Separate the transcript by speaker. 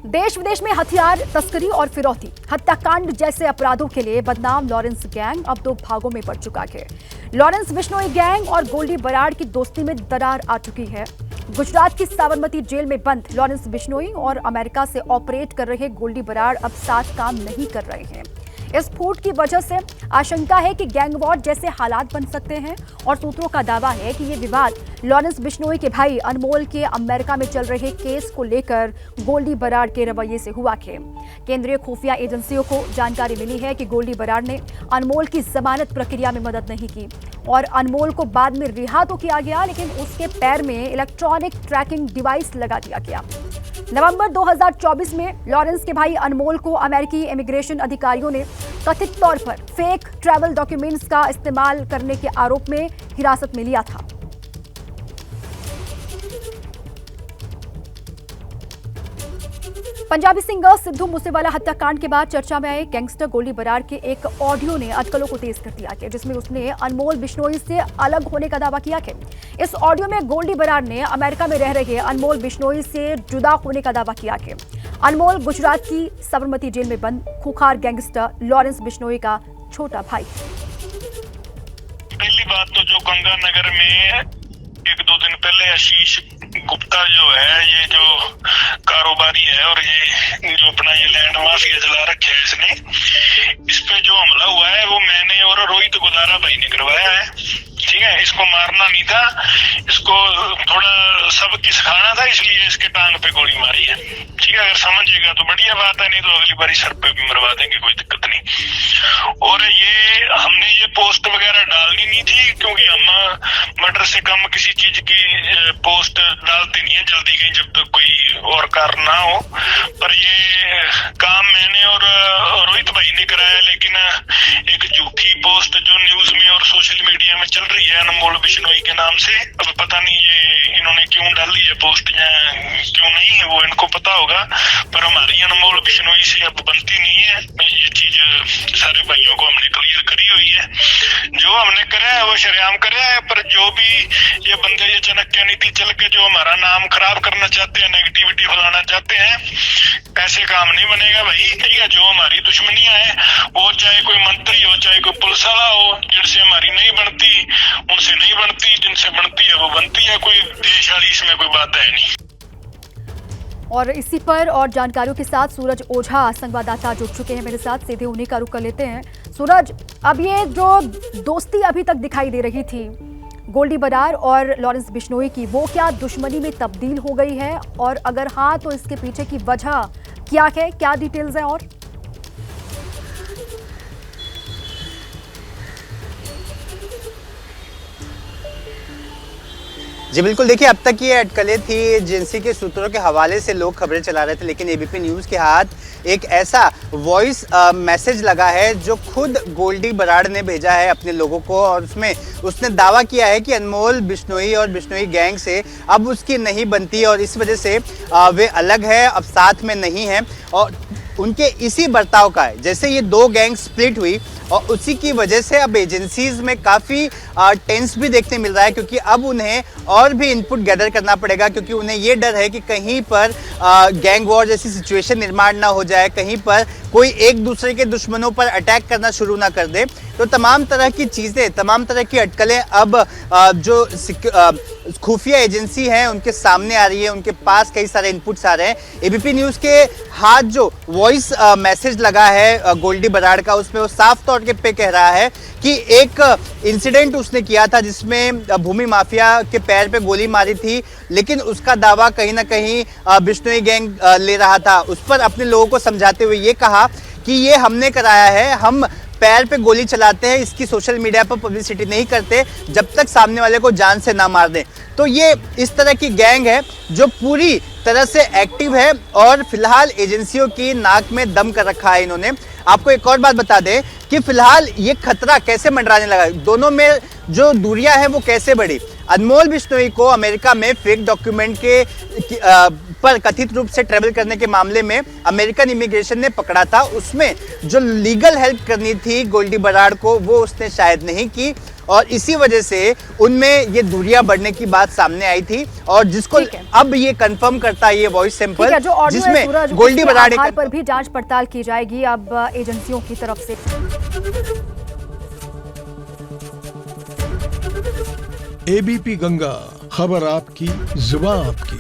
Speaker 1: देश विदेश में हथियार तस्करी और फिरौती, हत्याकांड जैसे अपराधों के लिए बदनाम लॉरेंस गैंग अब दो भागों में बढ़ चुका है। लॉरेंस बिश्नोई गैंग और गोल्डी बराड़ की दोस्ती में दरार आ चुकी है। गुजरात की साबरमती जेल में बंद लॉरेंस बिश्नोई और अमेरिका से ऑपरेट कर रहे गोल्डी बराड़ अब साथ काम नहीं कर रहे हैं। इस फूट की वजह से आशंका है कि गैंग वॉर जैसे हालात बन सकते हैं और सूत्रों का दावा है कि ये विवाद लॉरेंस बिश्नोई के भाई अनमोल के अमेरिका में चल रहे केस को लेकर गोल्डी बराड़ के रवैये से हुआ है। केंद्रीय खुफिया एजेंसियों को जानकारी मिली है कि गोल्डी बराड़ ने अनमोल की जमानत प्रक्रिया में मदद नहीं की और अनमोल को बाद में रिहा तो किया गया, लेकिन उसके पैर में इलेक्ट्रॉनिक ट्रैकिंग डिवाइस लगा दिया गया। नवंबर 2024 में लॉरेंस के भाई अनमोल को अमेरिकी इमिग्रेशन अधिकारियों ने कथित तौर पर फेक ट्रैवल डॉक्यूमेंट्स का इस्तेमाल करने के आरोप में हिरासत में लिया था। पंजाबी सिंगर सिद्धू मूसेवाला हत्याकांड के बाद चर्चा में आए गैंगस्टर गोल्डी बराड़ के एक ऑडियो ने अटकलों को तेज कर दिया है, जिसमें उसने अनमोल बिश्नोई से अलग होने का दावा किया है। इस ऑडियो में गोल्डी बराड़ ने अमेरिका में रह रहे अनमोल बिश्नोई से जुदा होने का दावा किया है। अनमोल गुजरात की साबरमती जेल में बंद खूंखार गैंगस्टर लॉरेंस बिश्नोई का छोटा भाई।
Speaker 2: पहली बात तो जो गंगानगर में 1-2 दिन पहले आशीष गुप्ता जो है, ये जो कारोबारी है और ये जो अपना ये लैंड माफिया चला रखा है, इसने इस पे जो हमला हुआ है वो मैंने और रोहित गुलारा भाई ने करवाया है। ठीक है, इसको मारना नहीं था, इसको थोड़ा सबक सिखाना था, इसलिए इसके टांग पे गोली मारी है। ठीक है, अगर समझेगा तो बढ़िया बात है, नहीं तो अगली बारी सर पे भी मरवा देंगे, कोई दिक्कत नहीं। और ये हमने ये पोस्ट वगैरह डालनी नहीं थी, क्योंकि हम मर्डर से कम किसी चीज की पोस्ट डालते नहीं है जल्दी कहीं, जब तक कोई और कारण ना हो। पर ये काम मैंने और रोहित भाई ने कराया, लेकिन एक झूठी पोस्ट जो न्यूज में और सोशल मीडिया में चल रही है अनमोल बिश्नोई के नाम से, अब पता नहीं ये इन्होंने क्यों डाली है पोस्ट या क्यों नहीं, वो इनको पता होगा। पर हमारी अनमोल बिश्नोई से अब बनती नहीं है, ये चीज सारे भाइयों को हमने क्लियर करी हुई है। जो हमने करा है वो शरेआम करा है, पर जो भी ये बंदे ये चाणक्य नीति चल के जो हमारा नाम खराब करना चाहते हैं, नेगेटिविटी फैलाना चाहते हैं, ऐसे काम नहीं बनेगा भाई। ठीक है, जो हमारी दुश्मनियां हैं वो चाहे कोई मंत्री हो, चाहे कोई पुलिस वाला हो, जिनसे हमारी नहीं बनती उनसे नहीं बनती, जिनसे बनती है वो बनती है, कोई देश वाली इसमें कोई बात है नहीं।
Speaker 1: और इसी पर और जानकारियों के साथ सूरज ओझा संवाददाता जुड़ चुके हैं मेरे साथ, सीधे उन्हीं का रुख कर लेते हैं। सूरज, अब ये जो दोस्ती अभी तक दिखाई दे रही थी गोल्डी बराड़ और लॉरेंस बिश्नोई की, वो क्या दुश्मनी में तब्दील हो गई है, और अगर हाँ तो इसके पीछे की वजह क्या है, क्या डिटेल्स हैं? और
Speaker 3: जी बिल्कुल, देखिए अब तक ये अटकलें थी एजेंसी के सूत्रों के हवाले से लोग खबरें चला रहे थे, लेकिन एबीपी न्यूज़ के हाथ एक ऐसा वॉइस मैसेज लगा है जो खुद गोल्डी बराड़ ने भेजा है अपने लोगों को, और उसमें उसने दावा किया है कि अनमोल बिश्नोई और बिश्नोई गैंग से अब उसकी नहीं बनती और इस वजह से वे अलग है, अब साथ में नहीं है। और उनके इसी बर्ताव का है, जैसे ये दो गैंग स्प्लिट हुई और उसी की वजह से अब एजेंसीज में काफ़ी टेंस भी देखने मिल रहा है, क्योंकि अब उन्हें और भी इनपुट गैदर करना पड़ेगा, क्योंकि उन्हें ये डर है कि कहीं पर गैंग वॉर जैसी सिचुएशन निर्माण ना हो जाए, कहीं पर कोई एक दूसरे के दुश्मनों पर अटैक करना शुरू ना कर दे। तो तमाम तरह की चीज़ें, तमाम तरह की अटकलें अब जो खुफिया एजेंसी हैं उनके सामने आ रही है, उनके पास कई सारे इनपुट्स आ रहे हैं। एबीपी न्यूज़ के हाथ जो वॉइस मैसेज लगा है गोल्डी बराड़ का, उसमें वो साफ तौर पे कह रहा है कि एक इंसिडेंट उसने किया था जिसमें भूमि माफिया के पैर पे गोली मारी थी, लेकिन उसका दावा कहीं ना कहीं बिश्नोई गैंग ले रहा था। उस पर अपने लोगों को समझाते हुए ये कहा कि ये हमने कराया है, हम पैर पे गोली चलाते हैं, इसकी सोशल मीडिया पर पब्लिसिटी नहीं करते जब तक सामने वाले को जान से ना मार दें। तो ये इस तरह की गैंग है जो पूरी तरह से एक्टिव है और फिलहाल एजेंसियों की नाक में दम कर रखा है इन्होंने। आपको एक और बात बता दें कि फिलहाल ये खतरा कैसे मंडराने लगा, दोनों में जो दूरियां हैं वो कैसे बढ़ी। अनमोल बिश्नोई को अमेरिका में फेक डॉक्यूमेंट पर कथित रूप से ट्रेवल करने के मामले में अमेरिकन इमिग्रेशन ने पकड़ा था। उसमें जो लीगल हेल्प करनी थी गोल्डी बराड़ को वो उसने शायद नहीं की, और इसी वजह से उनमें ये दूरियां बढ़ने की बात सामने आई थी और जिसको
Speaker 1: ठीक है।
Speaker 3: अब ये कंफर्म करता है ये वॉइस
Speaker 1: ठीक
Speaker 3: सैंपल
Speaker 1: है, जो ऑडियो है
Speaker 3: जिसमें
Speaker 1: सूरज,
Speaker 3: गोल्डी
Speaker 1: उसके
Speaker 3: बराड़
Speaker 1: आधार पर भी जांच पड़ताल की जाएगी अब एजेंसियों की तरफ से।
Speaker 4: एबीपी गंगा, खबर आपकी, जुबान आपकी।